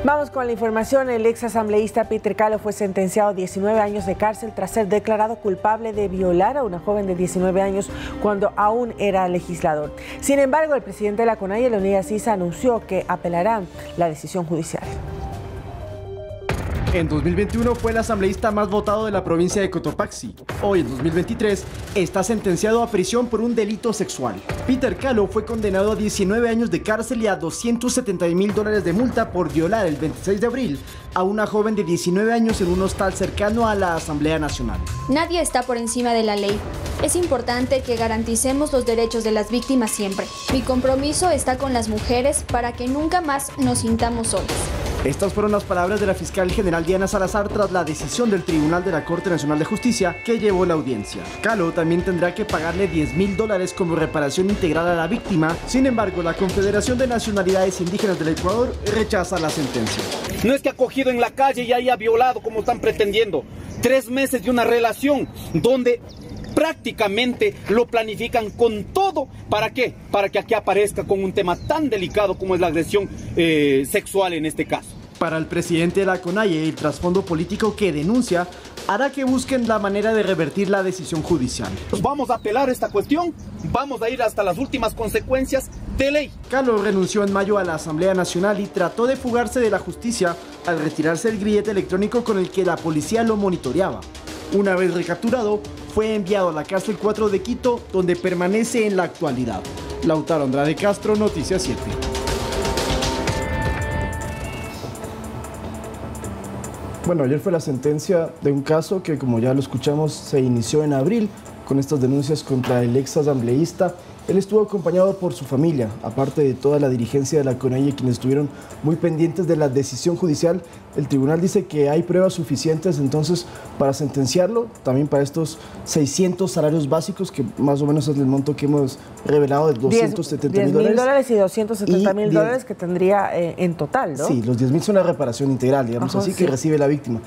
Vamos con la información. El ex asambleísta Peter Calo fue sentenciado a 19 años de cárcel tras ser declarado culpable de violar a una joven de 19 años cuando aún era legislador. Sin embargo, el presidente de la CONAIE, Leonidas Sisa, anunció que apelarán la decisión judicial. En 2021 fue el asambleísta más votado de la provincia de Cotopaxi. Hoy, en 2023, está sentenciado a prisión por un delito sexual. Peter Calo fue condenado a 19 años de cárcel y a $270.000 de multa por violar el 26 de abril a una joven de 19 años en un hostal cercano a la Asamblea Nacional. Nadie está por encima de la ley. Es importante que garanticemos los derechos de las víctimas siempre. Mi compromiso está con las mujeres para que nunca más nos sintamos solas. Estas fueron las palabras de la fiscal general Diana Salazar tras la decisión del Tribunal de la Corte Nacional de Justicia que llevó la audiencia. Calo también tendrá que pagarle $10.000 como reparación integral a la víctima. Sin embargo, la Confederación de Nacionalidades Indígenas del Ecuador rechaza la sentencia. No es que ha cogido en la calle y haya violado como están pretendiendo. 3 meses de una relación donde prácticamente lo planifican con todo. ¿Para qué? Para que aquí aparezca con un tema tan delicado como es la agresión sexual en este caso. Para el presidente de la CONAIE, el trasfondo político que denuncia hará que busquen la manera de revertir la decisión judicial. Vamos a apelar esta cuestión, vamos a ir hasta las últimas consecuencias de ley. Calo renunció en mayo a la Asamblea Nacional y trató de fugarse de la justicia al retirarse el grillete electrónico con el que la policía lo monitoreaba. Una vez recapturado, fue enviado a la cárcel 4 de Quito, donde permanece en la actualidad. Lautaro Andrade Castro, Noticias 7. Bueno, ayer fue la sentencia de un caso que, como ya lo escuchamos, se inició en abril con estas denuncias contra el ex asambleísta. Él estuvo acompañado por su familia, aparte de toda la dirigencia de la CONAIE, quienes estuvieron muy pendientes de la decisión judicial. El tribunal dice que hay pruebas suficientes entonces para sentenciarlo, también para estos 600 salarios básicos, que más o menos es el monto que hemos revelado, de $270.000. $10.000 y $270.000 que tendría en total, ¿no? Sí, los 10.000 son la reparación integral, digamos. Ajá, así, sí, que recibe la víctima.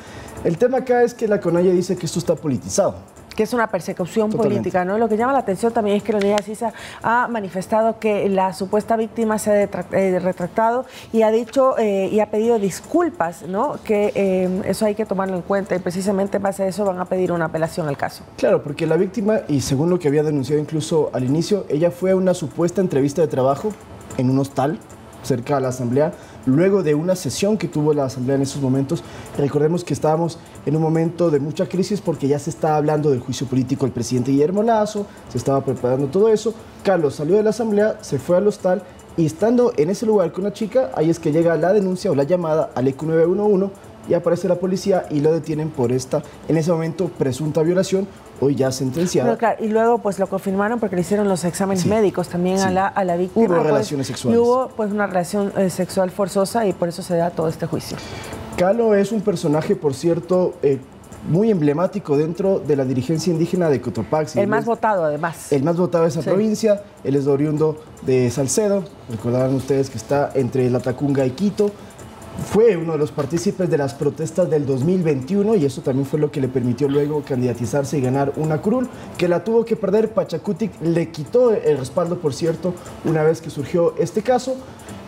El tema acá es que la CONAIE dice que esto está politizado. Que es una persecución política, ¿no? Lo que llama la atención también es que Leonidas Sisa ha manifestado que la supuesta víctima se ha retractado y ha dicho y ha pedido disculpas, ¿no? Que eso hay que tomarlo en cuenta y precisamente en base a eso van a pedir una apelación al caso. Claro, porque la víctima, y según lo que había denunciado incluso al inicio, ella fue a una supuesta entrevista de trabajo en un hostal cerca de la Asamblea, luego de una sesión que tuvo la Asamblea en esos momentos. Recordemos que estábamos en un momento de mucha crisis porque ya se estaba hablando del juicio político del presidente Guillermo Lasso, se estaba preparando todo eso. Carlos salió de la Asamblea, se fue al hostal y estando en ese lugar con una chica, ahí es que llega la denuncia o la llamada al ECU 911 y aparece la policía y lo detienen por esta, en ese momento, presunta violación, hoy ya sentenciada. Pero claro, y luego pues lo confirmaron porque le hicieron los exámenes médicos también a la víctima. Hubo relaciones sexuales. Y hubo pues una relación sexual forzosa y por eso se da todo este juicio. Calo es un personaje, por cierto, muy emblemático dentro de la dirigencia indígena de Cotopaxi. El más votado, además. El más votado de esa provincia. Él es oriundo de Salcedo. Recordarán ustedes que está entre La Tacunga y Quito. Fue uno de los partícipes de las protestas del 2021 y eso también fue lo que le permitió luego candidatizarse y ganar una curul, que la tuvo que perder. Pachacutic le quitó el respaldo, por cierto, una vez que surgió este caso.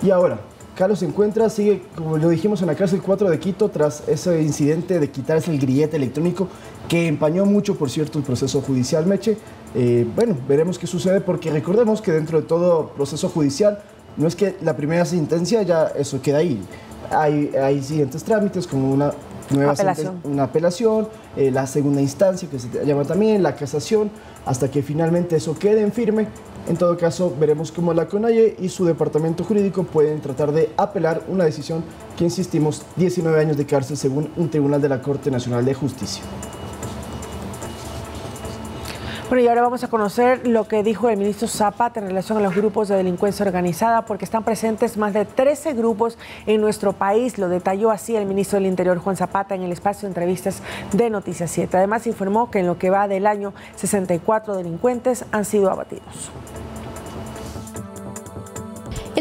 Y ahora, Carlos se encuentra, sigue, como lo dijimos, en la cárcel 4 de Quito tras ese incidente de quitarse el grillete electrónico que empañó mucho, por cierto, el proceso judicial, Meche. Bueno, veremos qué sucede porque recordemos que dentro de todo proceso judicial no es que la primera sentencia ya eso queda ahí. Hay siguientes trámites como una nueva apelación, la segunda instancia que se llama también, la casación, hasta que finalmente eso quede en firme. En todo caso, veremos cómo la CONAIE y su departamento jurídico pueden tratar de apelar una decisión que, insistimos, 19 años de cárcel según un tribunal de la Corte Nacional de Justicia. Bueno, y ahora vamos a conocer lo que dijo el ministro Zapata en relación a los grupos de delincuencia organizada, porque están presentes más de 13 grupos en nuestro país. Lo detalló así el ministro del Interior, Juan Zapata, en el espacio de entrevistas de Noticias 7. Además, informó que en lo que va del año, 64 delincuentes han sido abatidos.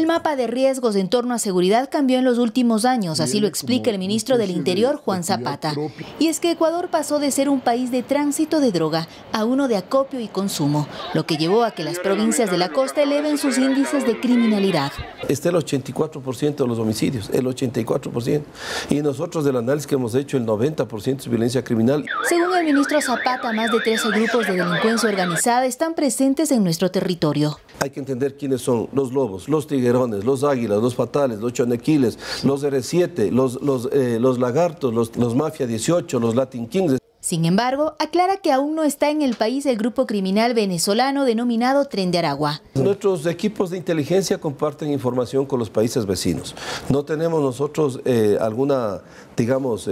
El mapa de riesgos en torno a seguridad cambió en los últimos años, así lo explica el ministro del Interior, Juan Zapata. Y es que Ecuador pasó de ser un país de tránsito de droga a uno de acopio y consumo, lo que llevó a que las provincias de la costa eleven sus índices de criminalidad. Está el 84% de los homicidios, el 84%. Y nosotros del análisis que hemos hecho, el 90% es violencia criminal. Según el ministro Zapata, más de 13 grupos de delincuencia organizada están presentes en nuestro territorio. Hay que entender quiénes son los lobos, los tiguerones, los águilas, los fatales, los chonequiles, los R7, los lagartos, los Mafia 18, los Latin Kings. Sin embargo, aclara que aún no está en el país el grupo criminal venezolano denominado Tren de Aragua. Nuestros equipos de inteligencia comparten información con los países vecinos. No tenemos nosotros alguna, digamos,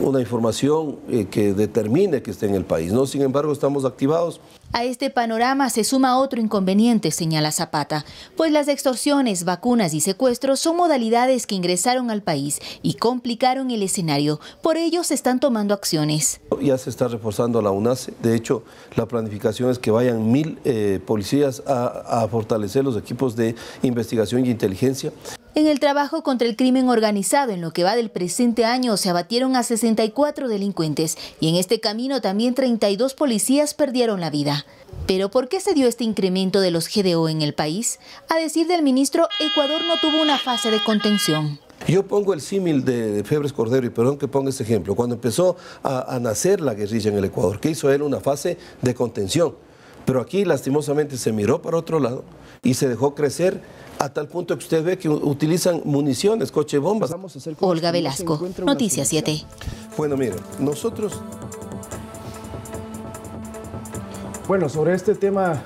una información que determine que esté en el país, ¿no? Sin embargo, estamos activados. A este panorama se suma otro inconveniente, señala Zapata, pues las extorsiones, vacunas y secuestros son modalidades que ingresaron al país y complicaron el escenario. Por ello se están tomando acciones. Ya se está reforzando la UNACE. De hecho, la planificación es que vayan 1000 policías a fortalecer los equipos de investigación y inteligencia. En el trabajo contra el crimen organizado, en lo que va del presente año, se abatieron a 64 delincuentes y en este camino también 32 policías perdieron la vida. ¿Pero por qué se dio este incremento de los GDO en el país? A decir del ministro, Ecuador no tuvo una fase de contención. Yo pongo el símil de Febres Cordero, y perdón que ponga ese ejemplo. Cuando empezó a nacer la guerrilla en el Ecuador, ¿qué hizo él? Una fase de contención. Pero aquí lastimosamente se miró para otro lado y se dejó crecer a tal punto que usted ve que utilizan municiones, coche bombas. Olga Velasco, Noticias 7. Bueno, miren, nosotros... Bueno, sobre este tema,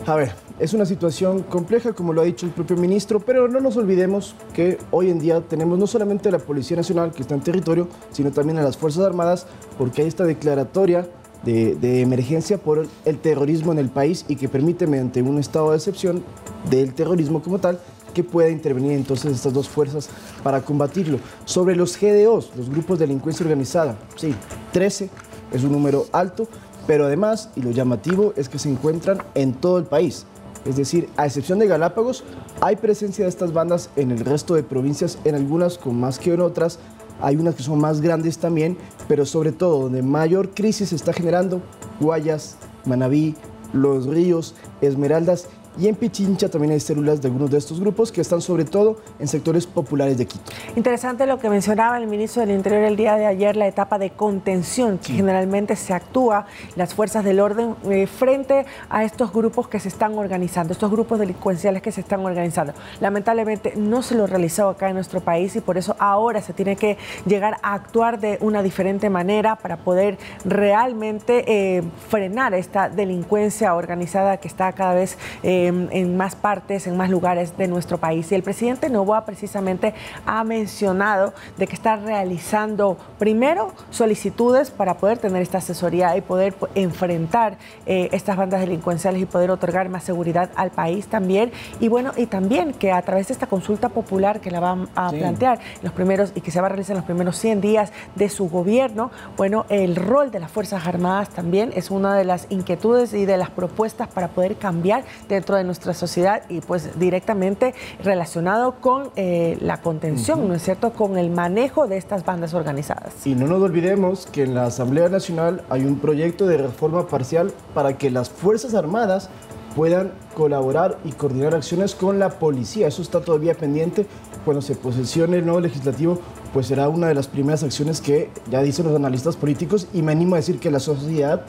a ver, es una situación compleja, como lo ha dicho el propio ministro, pero no nos olvidemos que hoy en día tenemos no solamente a la Policía Nacional que está en territorio, sino también a las Fuerzas Armadas, porque hay esta declaratoria de emergencia por el terrorismo en el país y que permite, mediante un estado de excepción del terrorismo como tal, que pueda intervenir entonces estas dos fuerzas para combatirlo. Sobre los GDOs, los grupos de delincuencia organizada, sí, 13 es un número alto, pero además, y lo llamativo, es que se encuentran en todo el país. Es decir, a excepción de Galápagos, hay presencia de estas bandas en el resto de provincias, en algunas con más que en otras. Hay unas que son más grandes también, pero sobre todo donde mayor crisis se está generando, Guayas, Manabí, Los Ríos, Esmeraldas, y en Pichincha también hay células de algunos de estos grupos que están sobre todo en sectores populares de Quito. Interesante lo que mencionaba el ministro del Interior el día de ayer, la etapa de contención, que generalmente se actúa las fuerzas del orden frente a estos grupos que se están organizando, estos grupos delincuenciales que se están organizando. Lamentablemente no se lo realizó acá en nuestro país y por eso ahora se tiene que llegar a actuar de una diferente manera para poder realmente frenar esta delincuencia organizada que está cada vez en más partes, en más lugares de nuestro país. Y el presidente Noboa precisamente ha mencionado de que está realizando primero solicitudes para poder tener esta asesoría y poder enfrentar estas bandas delincuenciales y poder otorgar más seguridad al país también. Y bueno, y también que a través de esta consulta popular que la van a plantear los primeros y que se va a realizar en los primeros 100 días de su gobierno, bueno, el rol de las Fuerzas Armadas también es una de las inquietudes y de las propuestas para poder cambiar dentro de nuestra sociedad y pues directamente relacionado con la contención, ¿no es cierto?, con el manejo de estas bandas organizadas. Y no nos olvidemos que en la Asamblea Nacional hay un proyecto de reforma parcial para que las Fuerzas Armadas puedan colaborar y coordinar acciones con la policía. Eso está todavía pendiente. Cuando se posesione el nuevo legislativo, pues será una de las primeras acciones que ya dicen los analistas políticos, y me animo a decir que la sociedad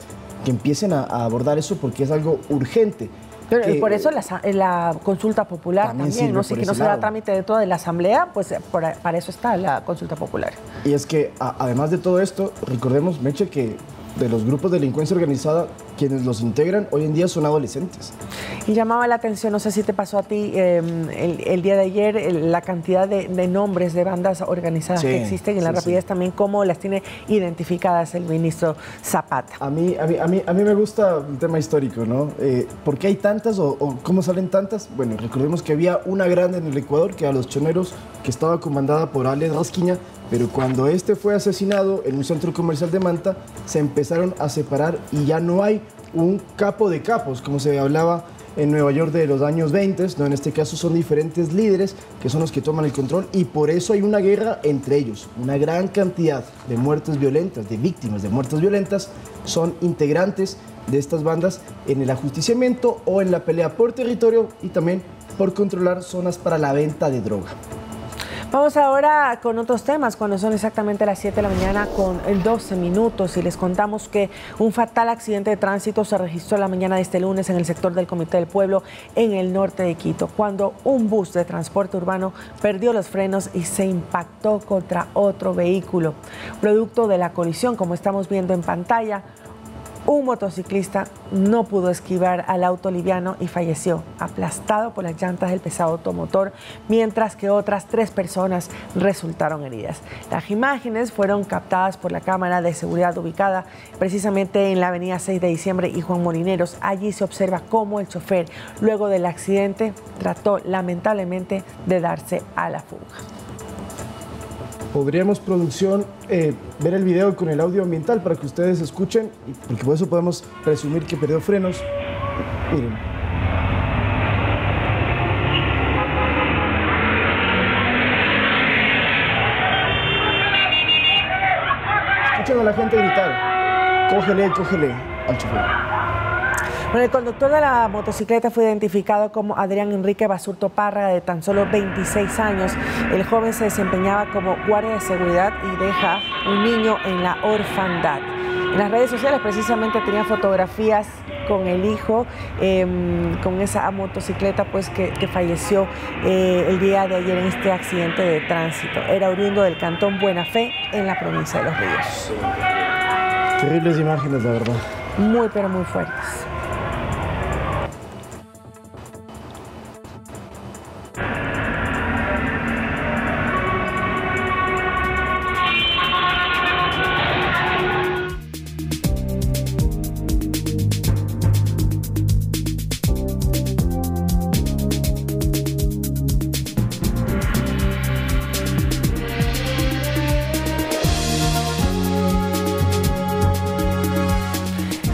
que empiecen a abordar eso porque es algo urgente. Pero por eso la consulta popular también, ¿no? Si que no se da trámite dentro de la Asamblea, pues para eso está la consulta popular. Y es que además de todo esto, recordemos, Meche, que de los grupos de delincuencia organizada, quienes los integran hoy en día son adolescentes. Y llamaba la atención, no sé si te pasó a ti el día de ayer, la cantidad de nombres de bandas organizadas que existen en la rapidez también, cómo las tiene identificadas el ministro Zapata. A mí me gusta el tema histórico, ¿no? ¿Por qué hay tantas o cómo salen tantas? Bueno, recordemos que había una grande en el Ecuador, que a los choneros, que estaba comandada por Alex Rasquiña, pero cuando este fue asesinado en un centro comercial de Manta, se empezaron a separar y ya no hay un capo de capos, como se hablaba en Nueva York de los años 20, ¿no? En este caso son diferentes líderes que son los que toman el control y por eso hay una guerra entre ellos. Una gran cantidad de muertes violentas, de víctimas de muertes violentas, son integrantes de estas bandas en el ajusticiamiento o en la pelea por territorio y también por controlar zonas para la venta de droga. Vamos ahora con otros temas, cuando son exactamente las 7 de la mañana con 12 minutos y les contamos que un fatal accidente de tránsito se registró la mañana de este lunes en el sector del Comité del Pueblo en el norte de Quito, cuando un bus de transporte urbano perdió los frenos y se impactó contra otro vehículo. Producto de la colisión, como estamos viendo en pantalla, un motociclista no pudo esquivar al auto liviano y falleció aplastado por las llantas del pesado automotor, mientras que otras 3 personas resultaron heridas. Las imágenes fueron captadas por la cámara de seguridad ubicada precisamente en la avenida 6 de diciembre y Juan Molineros. Allí se observa cómo el chofer, luego del accidente, trató lamentablemente de darse a la fuga. Podríamos, producción, ver el video con el audio ambiental para que ustedes escuchen, porque por eso podemos presumir que perdió frenos. Miren. Escuchen a la gente gritar: cógele, cógele al chofer. Bueno, el conductor de la motocicleta fue identificado como Adrián Enrique Basurto Parra, de tan solo 26 años. El joven se desempeñaba como guardia de seguridad y deja un niño en la orfandad. En las redes sociales precisamente tenía fotografías con el hijo, con esa motocicleta pues que falleció el día de ayer en este accidente de tránsito. Era oriundo del cantón Buena Fe en la provincia de Los Ríos. Terribles imágenes, la verdad. Muy, pero muy fuertes.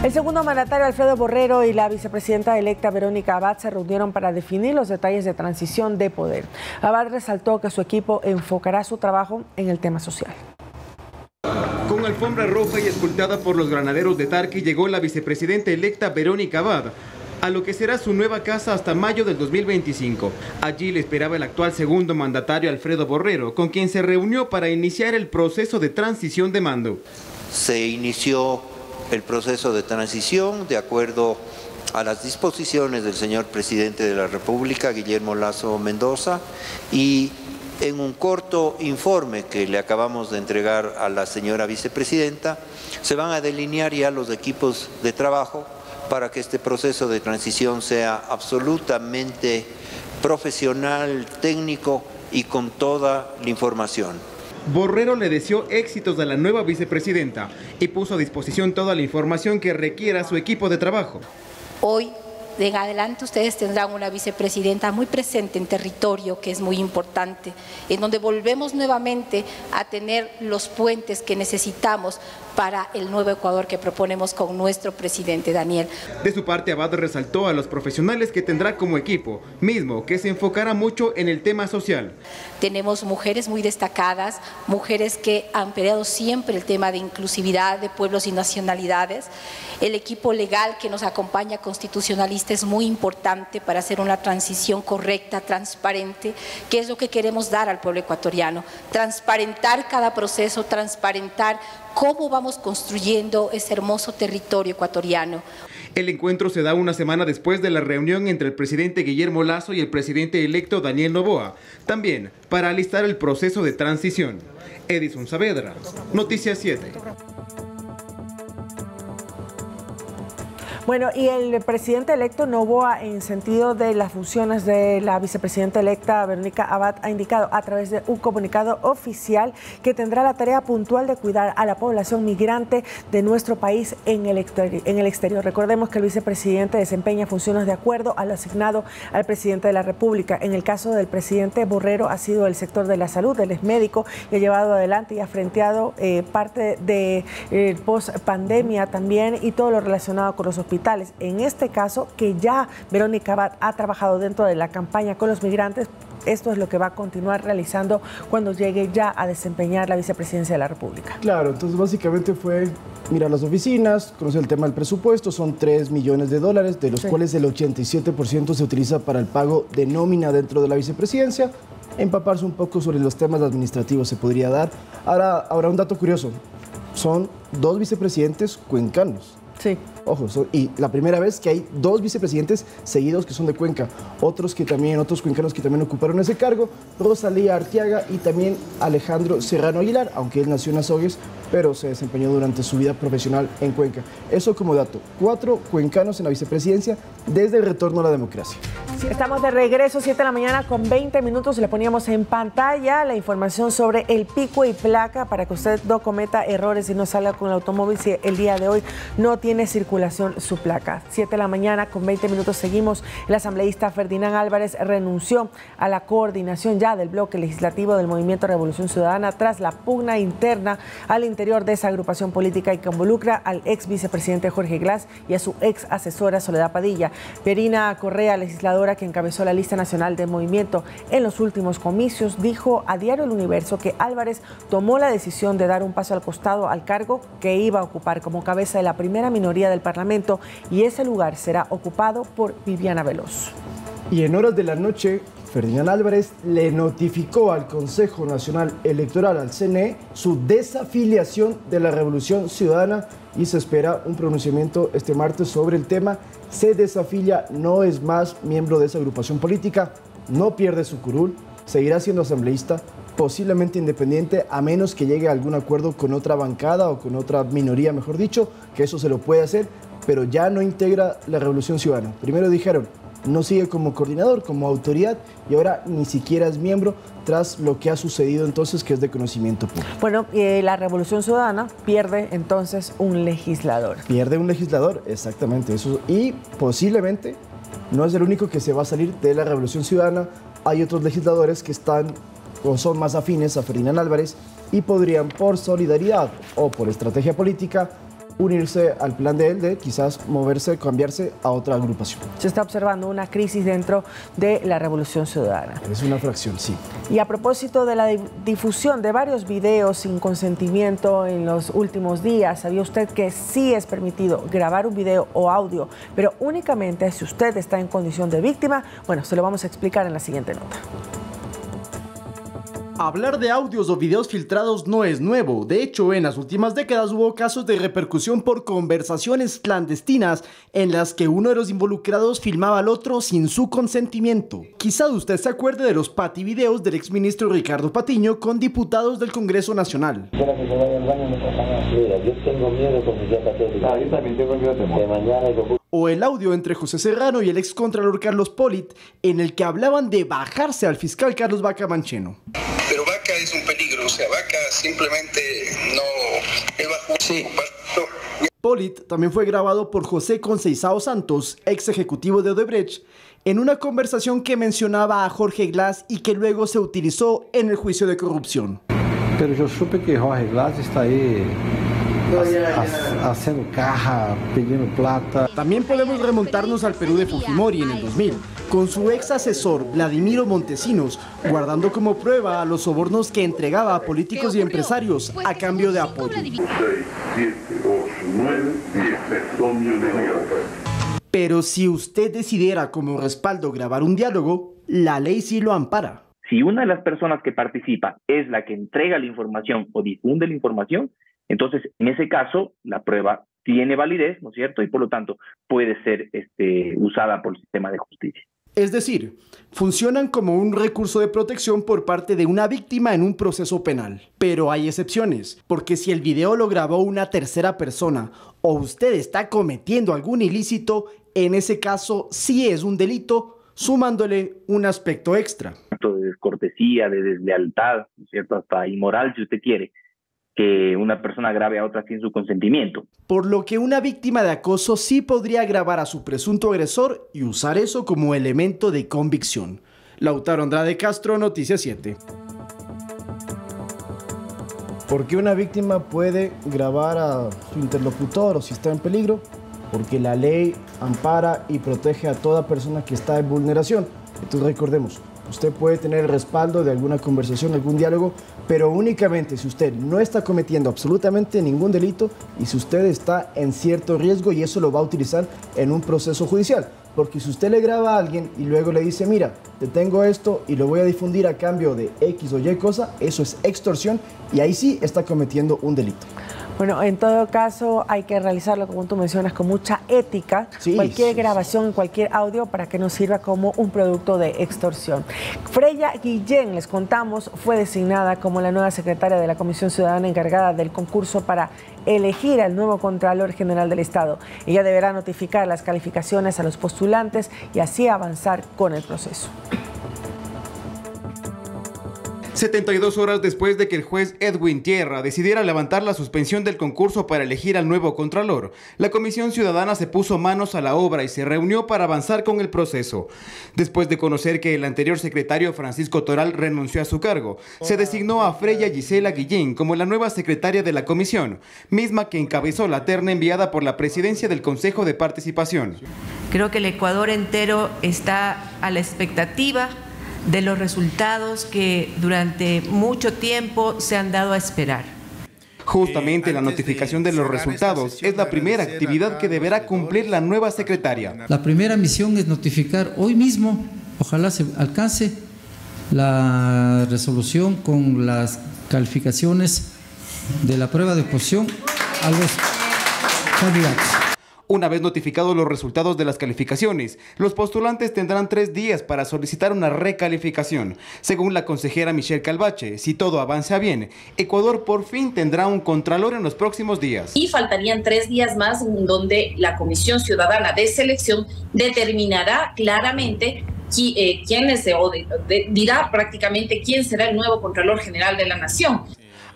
El segundo mandatario Alfredo Borrero y la vicepresidenta electa Verónica Abad se reunieron para definir los detalles de transición de poder. Abad resaltó que su equipo enfocará su trabajo en el tema social. Con alfombra roja y escoltada por los granaderos de Tarqui llegó la vicepresidenta electa Verónica Abad a lo que será su nueva casa hasta mayo del 2025. Allí le esperaba el actual segundo mandatario Alfredo Borrero, con quien se reunió para iniciar el proceso de transición de mando. Se inició el proceso de transición de acuerdo a las disposiciones del señor presidente de la República, Guillermo Lasso Mendoza, y en un corto informe que le acabamos de entregar a la señora vicepresidenta, se van a delinear ya los equipos de trabajo para que este proceso de transición sea absolutamente profesional, técnico y con toda la información. Borrero le deseó éxitos a la nueva vicepresidenta y puso a disposición toda la información que requiera su equipo de trabajo. Hoy, en adelante, ustedes tendrán una vicepresidenta muy presente en territorio, que es muy importante, en donde volvemos nuevamente a tener los puentes que necesitamos para el nuevo Ecuador que proponemos con nuestro presidente Daniel. De su parte, Abad resaltó a los profesionales que tendrá como equipo, mismo que se enfocará mucho en el tema social. Tenemos mujeres muy destacadas, mujeres que han peleado siempre el tema de inclusividad de pueblos y nacionalidades. El equipo legal que nos acompaña, constitucionalista, es muy importante para hacer una transición correcta, transparente, que es lo que queremos dar al pueblo ecuatoriano. Transparentar cada proceso, transparentar cómo vamos construyendo ese hermoso territorio ecuatoriano. El encuentro se da una semana después de la reunión entre el presidente Guillermo Lasso y el presidente electo Daniel Noboa, también para alistar el proceso de transición. Edison Saavedra, Noticias 7. Bueno, y el presidente electo Noboa, en sentido de las funciones de la vicepresidenta electa Verónica Abad, ha indicado a través de un comunicado oficial que tendrá la tarea puntual de cuidar a la población migrante de nuestro país en el exterior. Recordemos que el vicepresidente desempeña funciones de acuerdo a lo asignado al presidente de la República. En el caso del presidente Borrero ha sido el sector de la salud, él es médico y ha llevado adelante y ha frenteado parte de post-pandemia también y todo lo relacionado con los hospitales vitales. En este caso, que ya Verónica Abad ha trabajado dentro de la campaña con los migrantes, esto es lo que va a continuar realizando cuando llegue ya a desempeñar la vicepresidencia de la República. Claro, entonces básicamente fue mirar las oficinas, conocer el tema del presupuesto, son 3 millones de dólares, de los cuales el 87% se utiliza para el pago de nómina dentro de la vicepresidencia, empaparse un poco sobre los temas administrativos se podría dar. Ahora un dato curioso, son 2 vicepresidentes cuencanos. Sí. Ojo, y la primera vez que hay 2 vicepresidentes seguidos que son de Cuenca, otros cuencanos que también ocuparon ese cargo, Rosalía Arteaga y también Alejandro Serrano Aguilar, aunque él nació en Azogues, pero se desempeñó durante su vida profesional en Cuenca. Eso como dato, 4 cuencanos en la vicepresidencia desde el retorno a la democracia. Estamos de regreso, 7 de la mañana con 20 minutos. Le poníamos en pantalla la información sobre el pico y placa para que usted no cometa errores y no salga con el automóvil si el día de hoy no tiene circulación su placa. 7 de la mañana con 20 minutos seguimos. El asambleísta Ferdinand Álvarez renunció a la coordinación ya del bloque legislativo del Movimiento Revolución Ciudadana tras la pugna interna al interior de esa agrupación política y que involucra al ex vicepresidente Jorge Glass y a su ex asesora Soledad Padilla. Verina Correa, legisladora que encabezó la lista nacional del movimiento en los últimos comicios, dijo a Diario El Universo que Álvarez tomó la decisión de dar un paso al costado al cargo que iba a ocupar como cabeza de la primera minoría del Parlamento y ese lugar será ocupado por Viviana Veloz. Y en horas de la noche, Ferdinand Álvarez le notificó al Consejo Nacional Electoral, al CNE, su desafiliación de la Revolución Ciudadana y se espera un pronunciamiento este martes sobre el tema. Se desafilia, no es más miembro de esa agrupación política, no pierde su curul, seguirá siendo asambleísta, posiblemente independiente, a menos que llegue a algún acuerdo con otra bancada o con otra minoría, mejor dicho, que eso se lo puede hacer, pero ya no integra la Revolución Ciudadana. Primero dijeron, no sigue como coordinador, como autoridad, y ahora ni siquiera es miembro tras lo que ha sucedido entonces, que es de conocimiento público. Bueno, la Revolución Ciudadana pierde entonces un legislador. Pierde un legislador, exactamente eso, y posiblemente no es el único que se va a salir de la Revolución Ciudadana. Hay otros legisladores que están o son más afines a Ferdinand Álvarez y podrían por solidaridad o por estrategia política unirse al plan de él de quizás moverse, cambiarse a otra agrupación. Se está observando una crisis dentro de la Revolución Ciudadana. Es una fracción, sí. Y a propósito de la difusión de varios videos sin consentimiento en los últimos días, ¿sabía usted que sí es permitido grabar un video o audio, pero únicamente si usted está en condición de víctima? Bueno, se lo vamos a explicar en la siguiente nota. Hablar de audios o videos filtrados no es nuevo. De hecho, en las últimas décadas hubo casos de repercusión por conversaciones clandestinas en las que uno de los involucrados filmaba al otro sin su consentimiento. Quizá usted se acuerde de los pativideos del exministro Ricardo Patiño con diputados del Congreso Nacional. Yo tengo miedo con mi católica. Yo también tengo miedo de mañana. O el audio entre José Serrano y el excontralor Carlos Polit, en el que hablaban de bajarse al fiscal Carlos Vaca Mancheno. Pero Vaca es un peligro, o sea, Vaca simplemente no... Él va a sí. Polit también fue grabado por José Conceizao Santos, ex ejecutivo de Odebrecht, en una conversación que mencionaba a Jorge Glass y que luego se utilizó en el juicio de corrupción. Pero yo supe que Jorge Glass está ahí haciendo caja, pidiendo plata. También podemos remontarnos al Perú de Fujimori en el 2000, con su ex asesor Vladimiro Montesinos, guardando como prueba a los sobornos que entregaba a políticos y empresarios a cambio de apoyo. 6, 7, 8, 9, 10, Pero si usted decidiera como respaldo grabar un diálogo, la ley sí lo ampara. Si una de las personas que participa es la que entrega la información o difunde la información, entonces en ese caso la prueba tiene validez, ¿no es cierto? Y por lo tanto puede ser usada por el sistema de justicia. Es decir, funcionan como un recurso de protección por parte de una víctima en un proceso penal. Pero hay excepciones, porque si el video lo grabó una tercera persona o usted está cometiendo algún ilícito, en ese caso sí es un delito, sumándole un aspecto extra. De descortesía, de deslealtad, ¿no es cierto? Hasta inmoral, si usted quiere, que una persona grabe a otra sin su consentimiento. Por lo que una víctima de acoso sí podría grabar a su presunto agresor y usar eso como elemento de convicción. Lautaro Andrade Castro, Noticias 7. ¿Por qué una víctima puede grabar a su interlocutor o si está en peligro? porque la ley ampara y protege a toda persona que está en vulneración. Entonces recordemos, usted puede tener el respaldo de alguna conversación, algún diálogo, pero únicamente si usted no está cometiendo absolutamente ningún delito y si usted está en cierto riesgo, y eso lo va a utilizar en un proceso judicial. Porque si usted le graba a alguien y luego le dice, mira, te tengo esto y lo voy a difundir a cambio de X o Y cosa, eso es extorsión y ahí sí está cometiendo un delito. Bueno, en todo caso hay que realizarlo, como tú mencionas, con mucha ética, cualquier grabación, cualquier audio, para que no sirva como un producto de extorsión. Freya Guillén, les contamos, fue designada como la nueva secretaria de la Comisión Ciudadana encargada del concurso para elegir al nuevo Contralor General del Estado. Ella deberá notificar las calificaciones a los postulantes y así avanzar con el proceso. 72 horas después de que el juez Edwin Tierra decidiera levantar la suspensión del concurso para elegir al nuevo Contralor, la Comisión Ciudadana se puso manos a la obra y se reunió para avanzar con el proceso. Después de conocer que el anterior secretario Francisco Toral renunció a su cargo, se designó a Freya Gisela Guillén como la nueva secretaria de la comisión, misma que encabezó la terna enviada por la presidencia del Consejo de Participación. Creo que el Ecuador entero está a la expectativa de los resultados que durante mucho tiempo se han dado a esperar. Justamente la notificación de los resultados es la primera actividad que deberá cumplir la nueva secretaria. La primera misión es notificar hoy mismo, ojalá se alcance, la resolución con las calificaciones de la prueba de oposición a los candidatos. Una vez notificados los resultados de las calificaciones, los postulantes tendrán 3 días para solicitar una recalificación. Según la consejera Michelle Calvache, si todo avanza bien, Ecuador por fin tendrá un contralor en los próximos días. Y faltarían 3 días más en donde la Comisión Ciudadana de Selección determinará claramente dirá prácticamente quién será el nuevo Contralor General de la Nación.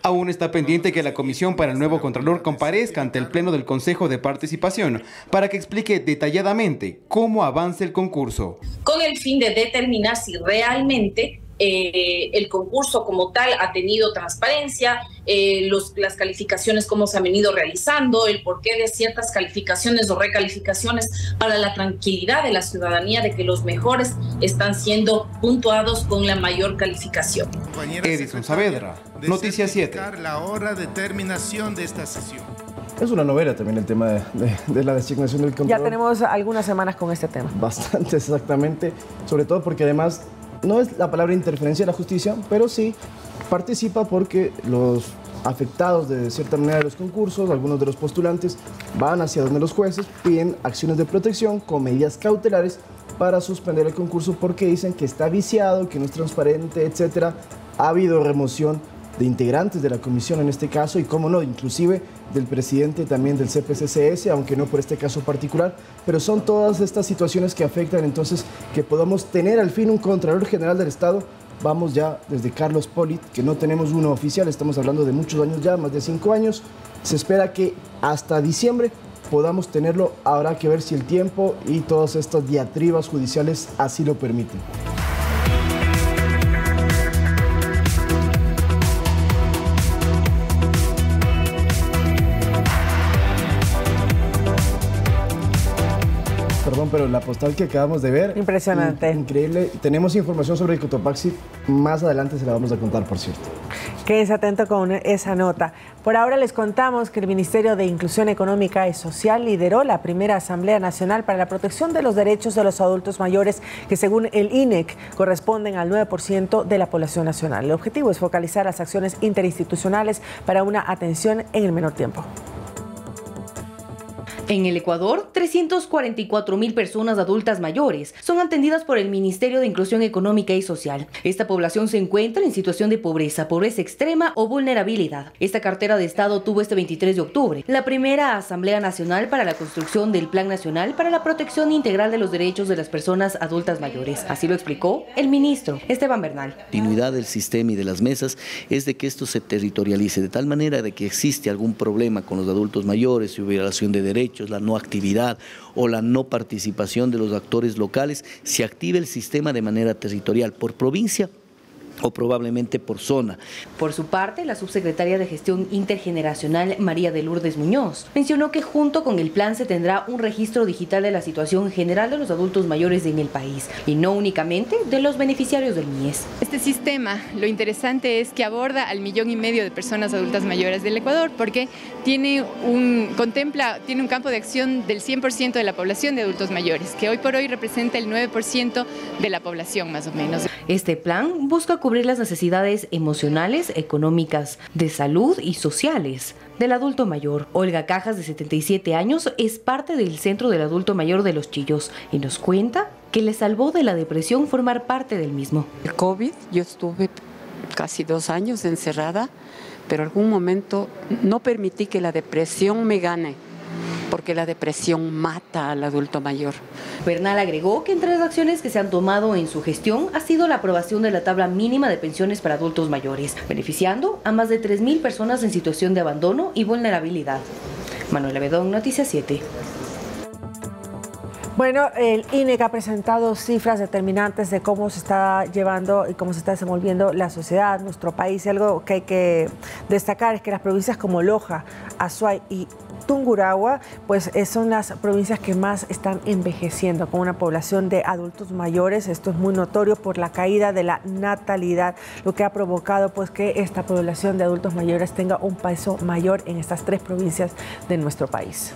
Aún está pendiente que la comisión para el nuevo Contralor comparezca ante el Pleno del Consejo de Participación para que explique detalladamente cómo avanza el concurso. Con el fin de determinar si realmente el concurso como tal ha tenido transparencia, las calificaciones cómo se han venido realizando, el porqué de ciertas calificaciones o recalificaciones, para la tranquilidad de la ciudadanía de que los mejores están siendo puntuados con la mayor calificación. Edison Saavedra, Noticias 7. La hora de terminación de esta sesión. Es una novela también el tema de la designación del Contralor. Ya tenemos algunas semanas con este tema. Bastante, exactamente, sobre todo porque además no es la palabra interferencia de la justicia, pero sí participa porque los afectados de cierta manera de los concursos, algunos de los postulantes, van hacia donde los jueces piden acciones de protección con medidas cautelares para suspender el concurso porque dicen que está viciado, que no es transparente, etc. Ha habido remoción de integrantes de la comisión en este caso y, cómo no, inclusive del presidente también del CPCCS, aunque no por este caso particular, pero son todas estas situaciones que afectan entonces que podamos tener al fin un Contralor General del Estado. Vamos ya desde Carlos Polit, que no tenemos uno oficial, estamos hablando de muchos años ya, más de 5 años, se espera que hasta diciembre podamos tenerlo, habrá que ver si el tiempo y todas estas diatribas judiciales así lo permiten. Perdón, pero la postal que acabamos de ver... Impresionante. Increíble. Tenemos información sobre el Cotopaxi. Más adelante se la vamos a contar, por cierto. Quédense atentos con esa nota. Por ahora les contamos que el Ministerio de Inclusión Económica y Social lideró la primera Asamblea Nacional para la Protección de los Derechos de los Adultos Mayores, que según el INEC corresponden al 9% de la población nacional. El objetivo es focalizar las acciones interinstitucionales para una atención en el menor tiempo. En el Ecuador, 344.000 personas adultas mayores son atendidas por el Ministerio de Inclusión Económica y Social. Esta población se encuentra en situación de pobreza extrema o vulnerabilidad. Esta cartera de Estado tuvo este 23 de octubre la primera Asamblea Nacional para la construcción del Plan Nacional para la Protección Integral de los Derechos de las Personas Adultas Mayores. Así lo explicó el ministro Esteban Bernal. La continuidad del sistema y de las mesas es de que esto se territorialice, de tal manera de que existe algún problema con los adultos mayores, violación de derechos, la no actividad o la no participación de los actores locales, se active el sistema de manera territorial por provincia, o probablemente por zona. Por su parte, la subsecretaria de Gestión Intergeneracional, María de Lourdes Muñoz, mencionó que junto con el plan se tendrá un registro digital de la situación general de los adultos mayores en el país y no únicamente de los beneficiarios del MIES. Este sistema, lo interesante es que aborda al 1,5 millones de personas adultas mayores del Ecuador porque tiene un campo de acción del 100% de la población de adultos mayores, que hoy por hoy representa el 9% de la población más o menos. Este plan busca cubrir las necesidades emocionales, económicas, de salud y sociales del adulto mayor. Olga Cajas, de 77 años, es parte del Centro del Adulto Mayor de Los Chillos y nos cuenta que le salvó de la depresión formar parte del mismo. El COVID, yo estuve casi 2 años encerrada, pero en algún momento no permití que la depresión me gane, porque la depresión mata al adulto mayor. Bernal agregó que entre las acciones que se han tomado en su gestión ha sido la aprobación de la tabla mínima de pensiones para adultos mayores, beneficiando a más de 3.000 personas en situación de abandono y vulnerabilidad. Manuela Bedón, Noticias 7. Bueno, el INEC ha presentado cifras determinantes de cómo se está llevando y cómo se está desenvolviendo la sociedad, nuestro país. Y algo que hay que destacar es que las provincias como Loja, Azuay y Tungurahua, pues son las provincias que más están envejeciendo, con una población de adultos mayores. Esto es muy notorio por la caída de la natalidad, lo que ha provocado pues que esta población de adultos mayores tenga un peso mayor en estas 3 provincias de nuestro país.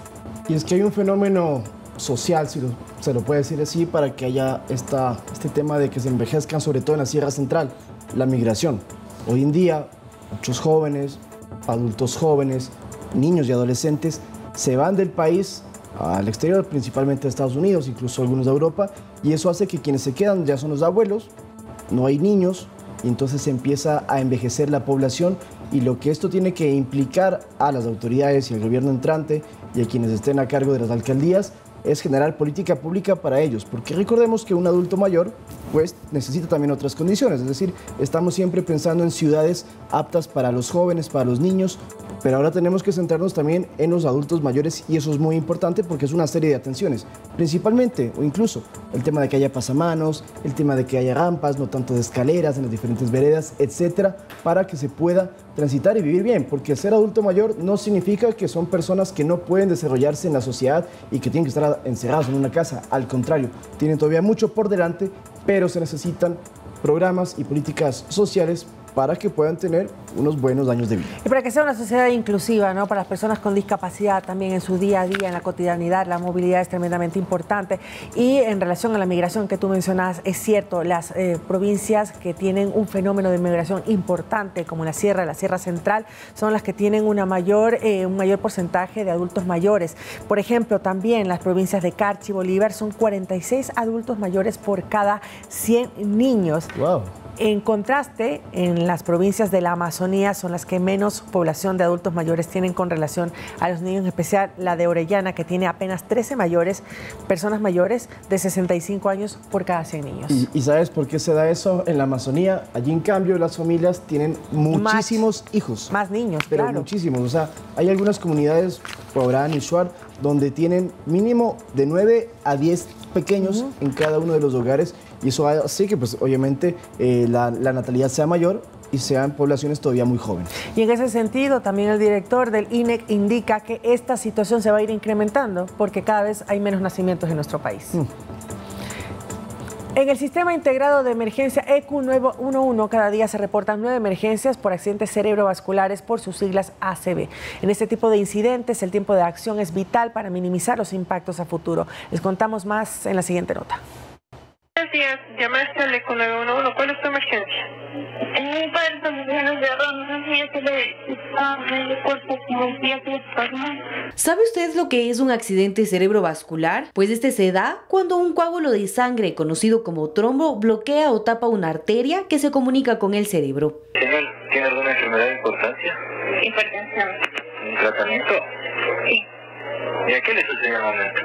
Y es que hay un fenómeno social, si se lo puede decir así, para que haya este tema de que se envejezcan, sobre todo en la Sierra Central, la migración. Hoy en día, muchos jóvenes, adultos jóvenes, niños y adolescentes se van del país al exterior, principalmente a Estados Unidos, incluso algunos de Europa, y eso hace que quienes se quedan ya son los abuelos, no hay niños, y entonces se empieza a envejecer la población, y lo que esto tiene que implicar a las autoridades y al gobierno entrante y a quienes estén a cargo de las alcaldías es generar política pública para ellos, porque recordemos que un adulto mayor pues necesita también otras condiciones, es decir, estamos siempre pensando en ciudades aptas para los jóvenes, para los niños, pero ahora tenemos que centrarnos también en los adultos mayores y eso es muy importante porque es una serie de atenciones, principalmente o incluso el tema de que haya pasamanos, el tema de que haya rampas, no tanto de escaleras en las diferentes veredas, etcétera, para que se pueda transitar y vivir bien, porque ser adulto mayor no significa que son personas que no pueden desarrollarse en la sociedad y que tienen que estar encerrados en una casa, al contrario, tienen todavía mucho por delante, pero se necesitan programas y políticas sociales para que puedan tener unos buenos años de vida. Y para que sea una sociedad inclusiva, ¿no? Para las personas con discapacidad también en su día a día, en la cotidianidad, la movilidad es tremendamente importante. Y en relación a la migración que tú mencionas, es cierto, las provincias que tienen un fenómeno de migración importante, como la Sierra Central, son las que tienen un mayor porcentaje de adultos mayores. Por ejemplo, también las provincias de Carchi y Bolívar son 46 adultos mayores por cada 100 niños. Wow. En contraste, en las provincias de la Amazonía son las que menos población de adultos mayores tienen con relación a los niños, en especial la de Orellana, que tiene apenas 13 personas mayores de 65 años por cada 100 niños. ¿Y sabes por qué se da eso en la Amazonía? Allí, en cambio, las familias tienen muchísimos hijos. Más niños, pero claro. Muchísimos. O sea, hay algunas comunidades, Pobrán y Shuar, donde tienen mínimo de 9 a 10 pequeños en cada uno de los hogares. Y eso hace que, pues, obviamente, la natalidad sea mayor y sean poblaciones todavía muy jóvenes. Y en ese sentido, también el director del INEC indica que esta situación se va a ir incrementando porque cada vez hay menos nacimientos en nuestro país. En el Sistema Integrado de Emergencia EQ 911, cada día se reportan 9 emergencias por accidentes cerebrovasculares, por sus siglas ACV. En este tipo de incidentes, el tiempo de acción es vital para minimizar los impactos a futuro. Les contamos más en la siguiente nota. Buenos días, llamaste al EQ 911. ¿Cuál es tu emergencia? Mi padre está muriendo de ¿Sabe usted lo que es un accidente cerebrovascular? Pues este se da cuando un coágulo de sangre, conocido como trombo, bloquea o tapa una arteria que se comunica con el cerebro. ¿Tiene alguna enfermedad de importancia? Hipertensión. ¿Un tratamiento? Sí. ¿Y a qué le sucede al momento?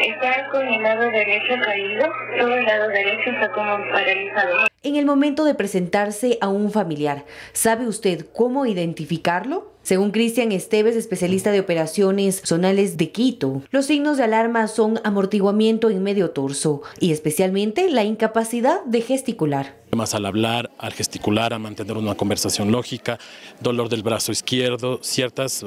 Está con el lado derecho caído, todo el lado derecho está como paralizado. En el momento de presentarse a un familiar, ¿sabe usted cómo identificarlo? Según Cristian Esteves, especialista de operaciones zonales de Quito, los signos de alarma son amortiguamiento en medio torso y especialmente la incapacidad de gesticular. Más al hablar, al gesticular, a mantener una conversación lógica, dolor del brazo izquierdo, ciertos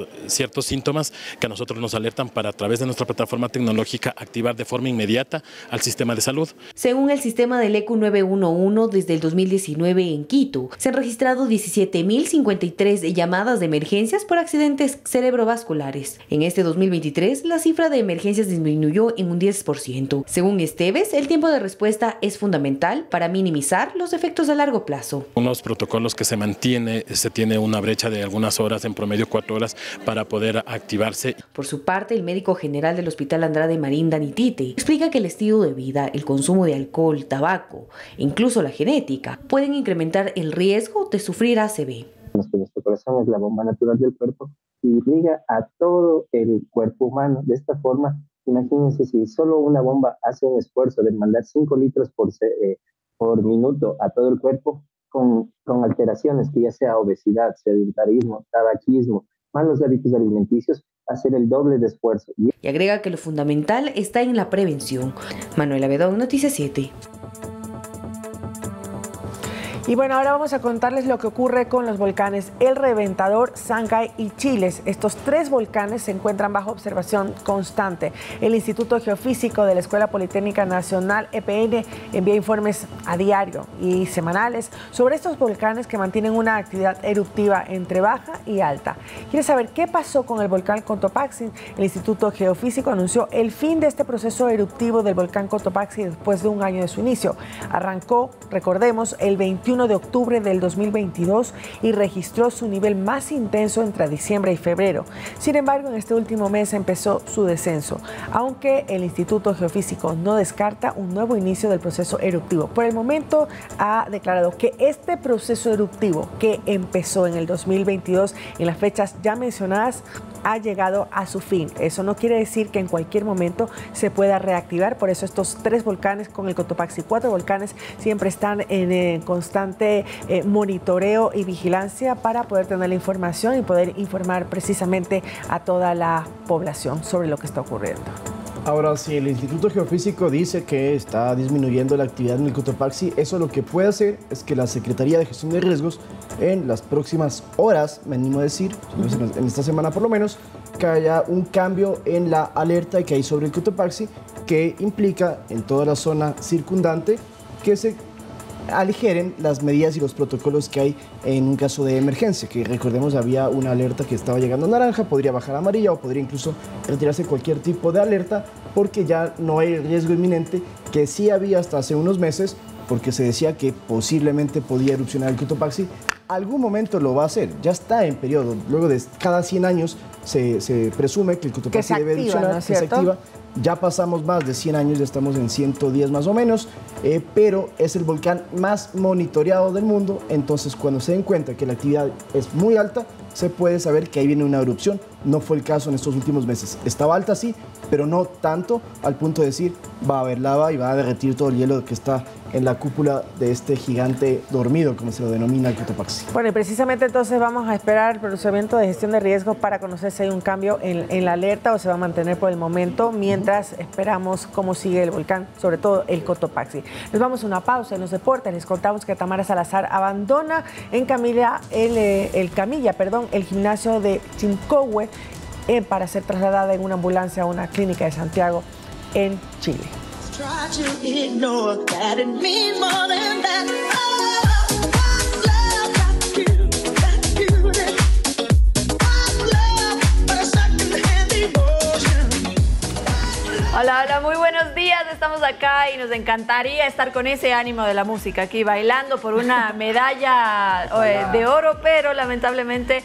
síntomas que a nosotros nos alertan para a través de nuestra plataforma tecnológica activar de forma inmediata al sistema de salud. Según el sistema del ECU 911, desde el 2019 en Quito se han registrado 17.053 llamadas de emergencias por accidentes cerebrovasculares. En este 2023 la cifra de emergencias disminuyó en un 10%. Según Esteves, el tiempo de respuesta es fundamental para minimizar los efectos a largo plazo. Unos protocolos que se tiene una brecha de algunas horas, en promedio 4 horas, para poder activarse. Por su parte, el médico general del Hospital Andrade Marín, Dani Tite, explica que el estilo de vida, el consumo de alcohol, tabaco e incluso la genética pueden incrementar el riesgo de sufrir ACV. Nuestro corazón es la bomba natural del cuerpo y irriga a todo el cuerpo humano. De esta forma, imagínense si solo una bomba hace un esfuerzo de mandar 5 litros por minuto a todo el cuerpo con alteraciones, que ya sea obesidad, sedentarismo, tabaquismo, malos hábitos alimenticios, hacer el doble de esfuerzo. Y agrega que lo fundamental está en la prevención. Manuela Bedón, Noticias 7. Y bueno, ahora vamos a contarles lo que ocurre con los volcanes El Reventador, Sangay y Chiles. Estos 3 volcanes se encuentran bajo observación constante. El Instituto Geofísico de la Escuela Politécnica Nacional, EPN, envía informes a diario y semanales sobre estos volcanes que mantienen una actividad eruptiva entre baja y alta. ¿Quieres saber qué pasó con el volcán Cotopaxi? El Instituto Geofísico anunció el fin de este proceso eruptivo del volcán Cotopaxi después de un año de su inicio. Arrancó, recordemos, el 21 de octubre del 2022 y registró su nivel más intenso entre diciembre y febrero. Sin embargo, en este último mes empezó su descenso, aunque el Instituto Geofísico no descarta un nuevo inicio del proceso eruptivo. Por el momento ha declarado que este proceso eruptivo que empezó en el 2022 en las fechas ya mencionadas ha llegado a su fin. Eso no quiere decir que en cualquier momento se pueda reactivar, por eso estos 3 volcanes con el Cotopaxi, 4 volcanes siempre están en constante monitoreo y vigilancia para poder tener la información y poder informar precisamente a toda la población sobre lo que está ocurriendo. Ahora, si el Instituto Geofísico dice que está disminuyendo la actividad en el Cotopaxi, eso lo que puede hacer es que la Secretaría de Gestión de Riesgos en las próximas horas, me animo a decir, en esta semana por lo menos, que haya un cambio en la alerta que hay sobre el Cotopaxi, que implica en toda la zona circundante que se aligeren las medidas y los protocolos que hay en un caso de emergencia, que recordemos había una alerta que estaba llegando a naranja, podría bajar a amarilla o podría incluso retirarse cualquier tipo de alerta porque ya no hay riesgo inminente, que sí había hasta hace unos meses, porque se decía que posiblemente podía erupcionar el Cotopaxi. Algún momento lo va a hacer, ya está en periodo, luego de cada 100 años se presume que el Cotopaxi debe erupcionar, ¿no es cierto? Que se activa. Ya pasamos más de 100 años, ya estamos en 110 más o menos, pero es el volcán más monitoreado del mundo, entonces cuando se den cuenta que la actividad es muy alta, se puede saber que ahí viene una erupción. No fue el caso en estos últimos meses. Estaba alta sí, pero no tanto al punto de decir va a haber lava y va a derretir todo el hielo que está en la cúpula de este gigante dormido, como se lo denomina el Cotopaxi. Bueno, y precisamente entonces vamos a esperar el procedimiento de gestión de riesgo para conocer si hay un cambio en la alerta o se va a mantener por el momento, mientras esperamos cómo sigue el volcán, sobre todo el Cotopaxi. Les vamos a una pausa en los deportes. Les contamos que Tamara Salazar abandona en camilla el gimnasio de Chimcohue para ser trasladada en una ambulancia a una clínica de Santiago en Chile. Hola, hola, muy buenos días. Estamos acá y nos encantaría estar con ese ánimo de la música aquí bailando por una medalla de oro, pero lamentablemente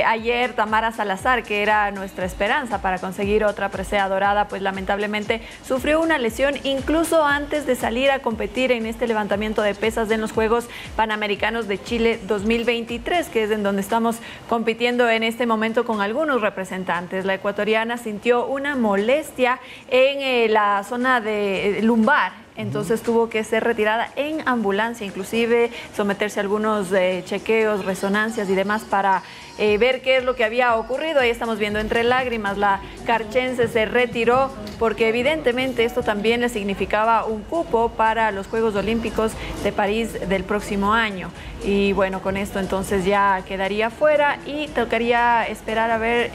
ayer Tamara Salazar, que era nuestra esperanza para conseguir otra presea dorada, pues lamentablemente sufrió una lesión incluso antes de salir a competir en este levantamiento de pesas en los Juegos Panamericanos de Chile 2023, que es en donde estamos compitiendo en este momento con algunos representantes. La ecuatoriana sintió una molestia en la zona de lumbar, entonces tuvo que ser retirada en ambulancia, inclusive someterse a algunos chequeos, resonancias y demás para ver qué es lo que había ocurrido. Ahí estamos viendo entre lágrimas, la carchense se retiró porque evidentemente esto también le significaba un cupo para los Juegos Olímpicos de París del próximo año. Y bueno, con esto entonces ya quedaría fuera y tocaría esperar a ver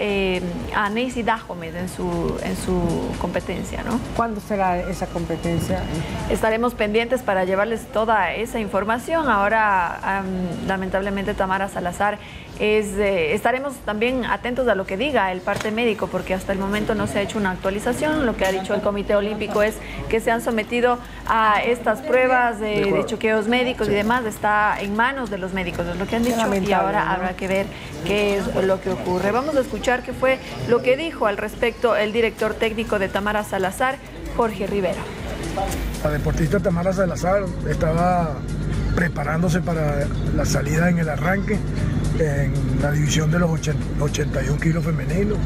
a Neisy Dahomed en su competencia, ¿no? ¿Cuándo será esa competencia? Estaremos pendientes para llevarles toda esa información. Ahora, lamentablemente, Tamara Salazar estaremos también atentos a lo que diga el parte médico, porque hasta el momento no se ha hecho una actualización. Lo que ha dicho el Comité Olímpico es que se han sometido a estas pruebas de chequeos médicos y demás. Está en manos de los médicos, es lo que han dicho, y ahora habrá que ver qué es lo que ocurre. Vamos a escuchar qué fue lo que dijo al respecto el director técnico de Tamara Salazar, Jorge Rivera. La deportista Tamara Salazar estaba preparándose para la salida en el arranque en la división de los 81 kilos femeninos,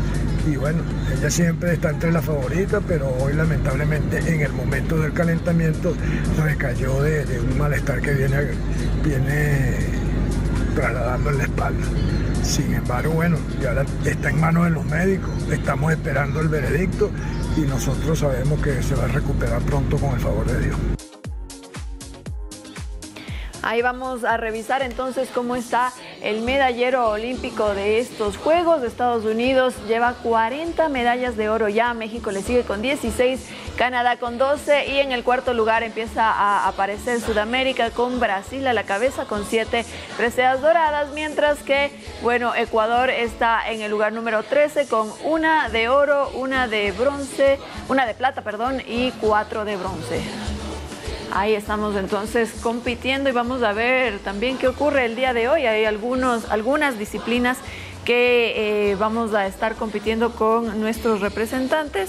y bueno, ella siempre está entre las favoritas, pero hoy lamentablemente en el momento del calentamiento recayó de un malestar que viene trasladando en la espalda. Sin embargo, bueno, ya está en manos de los médicos, estamos esperando el veredicto y nosotros sabemos que se va a recuperar pronto con el favor de Dios. Ahí vamos a revisar entonces cómo está el medallero olímpico de estos Juegos. Estados Unidos lleva 40 medallas de oro ya, México le sigue con 16, Canadá con 12 y en el cuarto lugar empieza a aparecer Sudamérica con Brasil a la cabeza con 7 preseas doradas, mientras que, bueno, Ecuador está en el lugar número 13 con 1 de oro, 1 de bronce, 1 de plata, perdón, y 4 de bronce. Ahí estamos entonces compitiendo y vamos a ver también qué ocurre el día de hoy. Hay algunas disciplinas que vamos a estar compitiendo con nuestros representantes.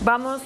Vamos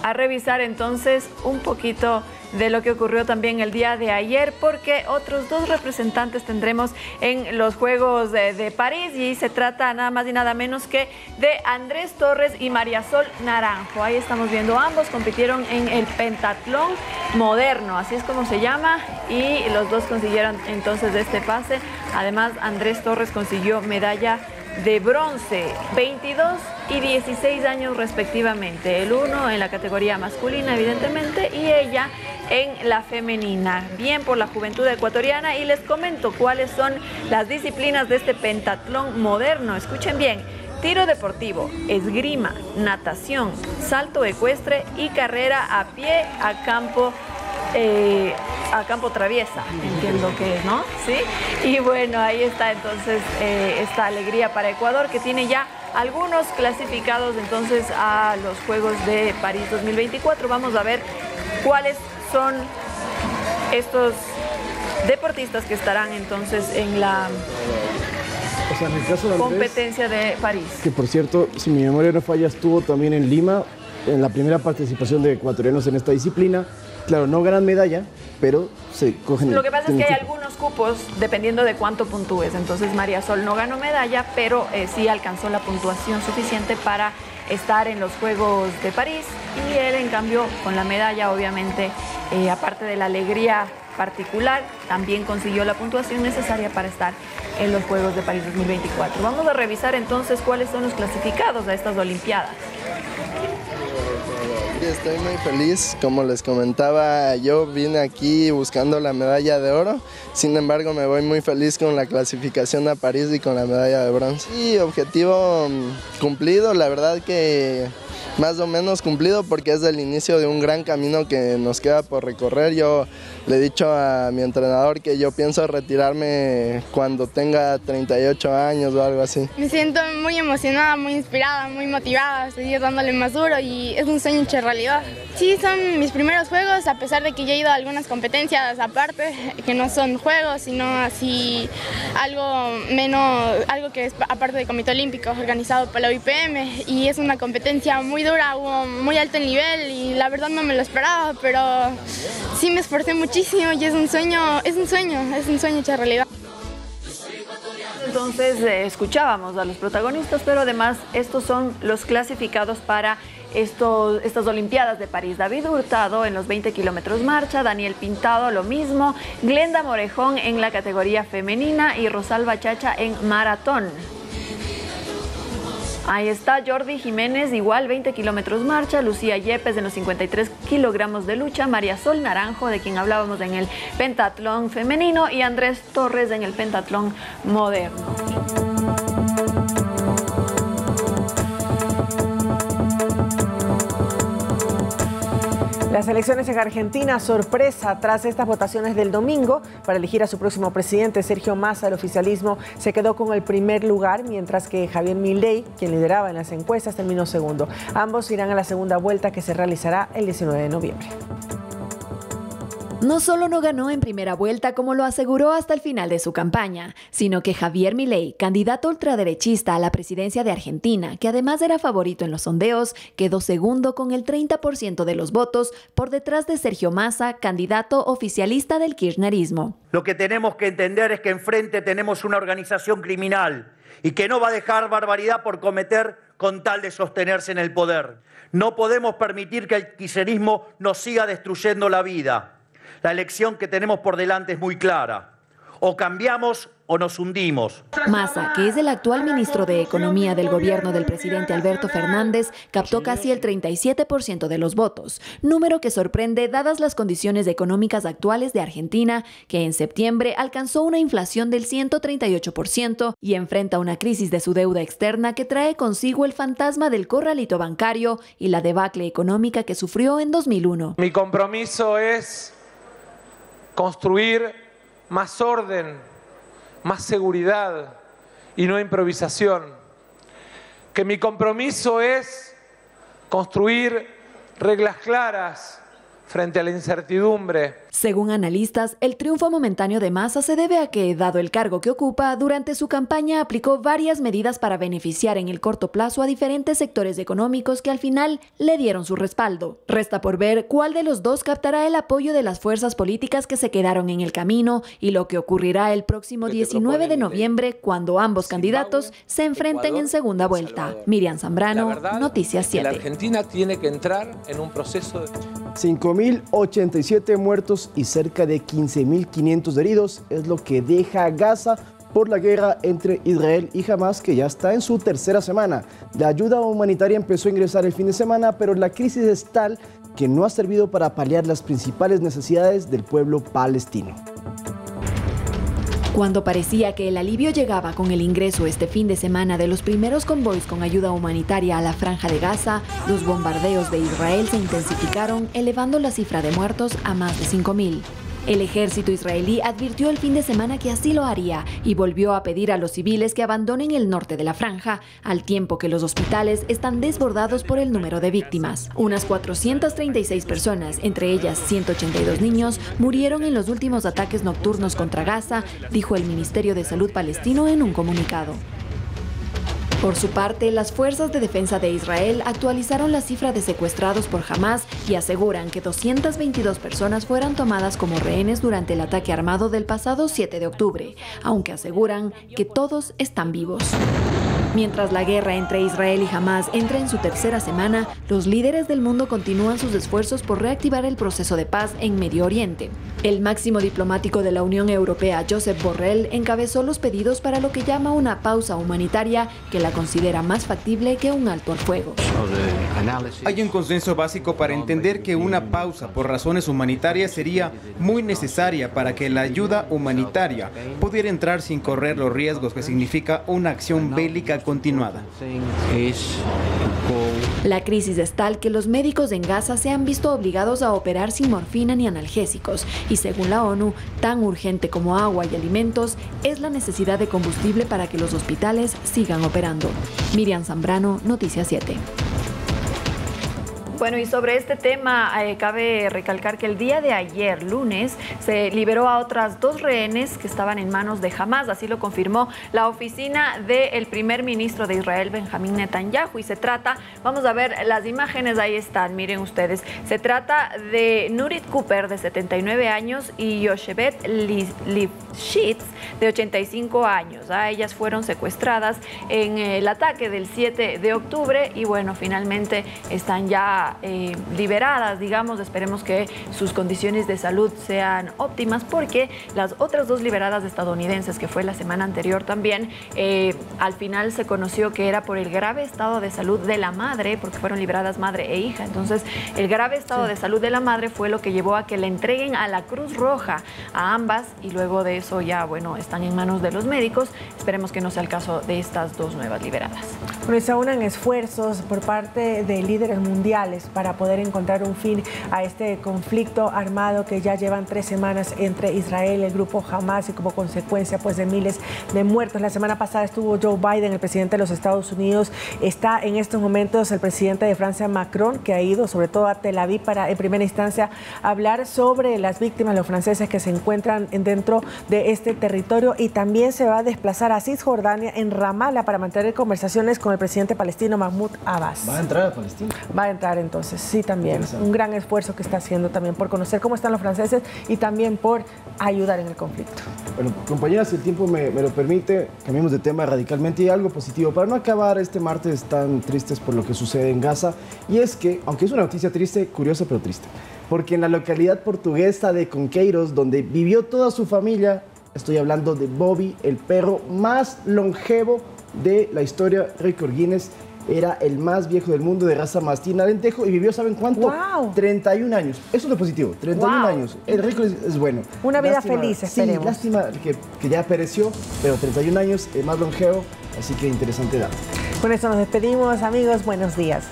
a revisar entonces un poquito de lo que ocurrió también el día de ayer, porque otros 2 representantes tendremos en los Juegos de París, y se trata nada más y nada menos que de Andrés Torres y María Sol Naranjo. Ahí estamos viendo, ambos compitieron en el pentatlón moderno, así es como se llama, y los 2 consiguieron entonces este pase. Además, Andrés Torres consiguió medalla de bronce, 22 y 16 años respectivamente, el uno en la categoría masculina evidentemente y ella en la femenina. Bien por la juventud ecuatoriana, y les comento cuáles son las disciplinas de este pentatlón moderno. Escuchen bien: tiro deportivo, esgrima, natación, salto ecuestre y carrera a pie a campo traviesa, entiendo que es, ¿no? Sí. Y bueno, ahí está entonces esta alegría para Ecuador, que tiene ya algunos clasificados entonces a los Juegos de París 2024. Vamos a ver cuáles son estos deportistas que estarán entonces en la en el caso de Andrés, competencia de París. Que por cierto, si mi memoria no falla, estuvo también en Lima en la primera participación de ecuatorianos en esta disciplina. Claro, no ganan medalla, pero se cogen. Lo que pasa es que hay algunos cupos dependiendo de cuánto puntúes. Entonces María Sol no ganó medalla, pero sí alcanzó la puntuación suficiente para estar en los Juegos de París, y él en cambio con la medalla obviamente, aparte de la alegría particular, también consiguió la puntuación necesaria para estar en los Juegos de París 2024. Vamos a revisar entonces cuáles son los clasificados a estas Olimpiadas. Estoy muy feliz, como les comentaba, yo vine aquí buscando la medalla de oro, sin embargo me voy muy feliz con la clasificación a París y con la medalla de bronce. Y objetivo cumplido, la verdad que más o menos cumplido, porque es el inicio de un gran camino que nos queda por recorrer. Yo le he dicho a mi entrenador que yo pienso retirarme cuando tenga 38 años o algo así. Me siento muy emocionada, muy inspirada, muy motivada a seguir dándole más duro, y es un sueño hecho realidad. Sí, son mis primeros Juegos, a pesar de que ya he ido a algunas competencias aparte, que no son Juegos, sino así algo que es aparte del Comité Olímpico, organizado por la OIPM, y es una competencia muy dura, muy alto el nivel, y la verdad no me lo esperaba, pero sí me esforcé muchísimo y es un sueño hecho realidad. entonces escuchábamos a los protagonistas, pero además estos son los clasificados para estas Olimpiadas de París. David Hurtado en los 20 kilómetros marcha, Daniel Pintado lo mismo, Glenda Morejón en la categoría femenina y Rosalba Chacha en maratón. Ahí está Jordi Jiménez, igual 20 kilómetros marcha, Lucía Yepes en los 53 kilogramos de lucha, María Sol Naranjo, de quien hablábamos en el pentatlón femenino, y Andrés Torres en el pentatlón moderno. Las elecciones en Argentina, sorpresa tras estas votaciones del domingo para elegir a su próximo presidente. Sergio Massa, del oficialismo, se quedó con el primer lugar, mientras que Javier Milei, quien lideraba en las encuestas, terminó segundo. Ambos irán a la segunda vuelta, que se realizará el 19 de noviembre. No solo no ganó en primera vuelta como lo aseguró hasta el final de su campaña, sino que Javier Milei, candidato ultraderechista a la presidencia de Argentina, que además era favorito en los sondeos, quedó segundo con el 30% de los votos, por detrás de Sergio Massa, candidato oficialista del kirchnerismo. Lo que tenemos que entender es que enfrente tenemos una organización criminal y que no va a dejar barbaridad por cometer con tal de sostenerse en el poder. No podemos permitir que el kirchnerismo nos siga destruyendo la vida. La elección que tenemos por delante es muy clara. O cambiamos o nos hundimos. Massa, que es el actual ministro de Economía del gobierno del presidente Alberto Fernández, captó casi el 37% de los votos, número que sorprende dadas las condiciones económicas actuales de Argentina, que en septiembre alcanzó una inflación del 138% y enfrenta una crisis de su deuda externa que trae consigo el fantasma del corralito bancario y la debacle económica que sufrió en 2001. Mi compromiso es construir más orden, más seguridad y no improvisación. Que mi compromiso es construir reglas claras frente a la incertidumbre. Según analistas, el triunfo momentáneo de Massa se debe a que, dado el cargo que ocupa, durante su campaña aplicó varias medidas para beneficiar en el corto plazo a diferentes sectores económicos que al final le dieron su respaldo. Resta por ver cuál de los dos captará el apoyo de las fuerzas políticas que se quedaron en el camino y lo que ocurrirá el próximo 19 de noviembre, cuando ambos candidatos se enfrenten en segunda vuelta. Miriam Zambrano, Noticias 7. La Argentina tiene que entrar en un proceso de... 5.087 muertos y cerca de 15.500 heridos es lo que deja Gaza por la guerra entre Israel y Hamas, que ya está en su tercera semana. La ayuda humanitaria empezó a ingresar el fin de semana, pero la crisis es tal que no ha servido para paliar las principales necesidades del pueblo palestino. Cuando parecía que el alivio llegaba con el ingreso este fin de semana de los primeros convoys con ayuda humanitaria a la Franja de Gaza, los bombardeos de Israel se intensificaron, elevando la cifra de muertos a más de 5.000. El ejército israelí advirtió el fin de semana que así lo haría y volvió a pedir a los civiles que abandonen el norte de la franja, al tiempo que los hospitales están desbordados por el número de víctimas. Unas 436 personas, entre ellas 182 niños, murieron en los últimos ataques nocturnos contra Gaza, dijo el Ministerio de Salud palestino en un comunicado. Por su parte, las fuerzas de defensa de Israel actualizaron la cifra de secuestrados por Hamas y aseguran que 222 personas fueron tomadas como rehenes durante el ataque armado del pasado 7 de octubre, aunque aseguran que todos están vivos. Mientras la guerra entre Israel y Hamas entra en su tercera semana, los líderes del mundo continúan sus esfuerzos por reactivar el proceso de paz en Medio Oriente. El máximo diplomático de la Unión Europea, Josep Borrell, encabezó los pedidos para lo que llama una pausa humanitaria que la considera más factible que un alto al fuego. Hay un consenso básico para entender que una pausa por razones humanitarias sería muy necesaria para que la ayuda humanitaria pudiera entrar sin correr los riesgos que significa una acción bélica continuada. La crisis es tal que los médicos en Gaza se han visto obligados a operar sin morfina ni analgésicos y según la ONU, tan urgente como agua y alimentos es la necesidad de combustible para que los hospitales sigan operando. Miriam Zambrano, Noticias 7. Bueno, y sobre este tema cabe recalcar que el día de ayer, lunes, se liberó a otras 2 rehenes que estaban en manos de Hamás. Así lo confirmó la oficina del primer ministro de Israel, Benjamín Netanyahu. Y se trata, vamos a ver las imágenes, ahí están, miren ustedes. Se trata de Nurit Cooper, de 79 años, y Yoshebet Lifshitz, de 85 años. Ellas fueron secuestradas en el ataque del 7 de octubre y bueno, finalmente están ya liberadas, digamos. Esperemos que sus condiciones de salud sean óptimas, porque las otras 2 liberadas estadounidenses, que fue la semana anterior también, al final se conoció que era por el grave estado de salud de la madre, porque fueron liberadas madre e hija. Entonces, el grave estado de salud de la madre fue lo que llevó a que le entreguen a la Cruz Roja a ambas, y luego de eso ya, bueno, están en manos de los médicos. Esperemos que no sea el caso de estas 2 nuevas liberadas. Bueno, se unen esfuerzos por parte de líderes mundiales para poder encontrar un fin a este conflicto armado que ya llevan 3 semanas entre Israel y el grupo Hamás, y como consecuencia pues de miles de muertos. La semana pasada estuvo Joe Biden, el presidente de los Estados Unidos. Está en estos momentos el presidente de Francia, Macron, que ha ido sobre todo a Tel Aviv para en primera instancia hablar sobre las víctimas, los franceses que se encuentran dentro de este territorio, y también se va a desplazar a Cisjordania, en Ramallah, para mantener conversaciones con el presidente palestino Mahmoud Abbas. ¿Va a entrar a Palestina? Va a entrar entonces, sí, también. Un gran esfuerzo que está haciendo también por conocer cómo están los franceses y también por ayudar en el conflicto. Bueno, compañeras, si el tiempo me lo permite, cambiemos de tema radicalmente y algo positivo para no acabar este martes tan tristes por lo que sucede en Gaza. Y es que, aunque es una noticia triste, curiosa pero triste, porque en la localidad portuguesa de Conqueiros, donde vivió toda su familia, estoy hablando de Bobby, el perro más longevo de la historia, récord Guinness. Era el más viejo del mundo, de raza mastín alentejo, y vivió, ¿saben cuánto? ¡Wow! 31 años. Eso es lo positivo, 31 años. El récord es bueno. Una vida feliz, esperemos. Sí, lástima que ya pereció, pero 31 años, el más longevo, así que interesante dato. Con eso nos despedimos, amigos. Buenos días.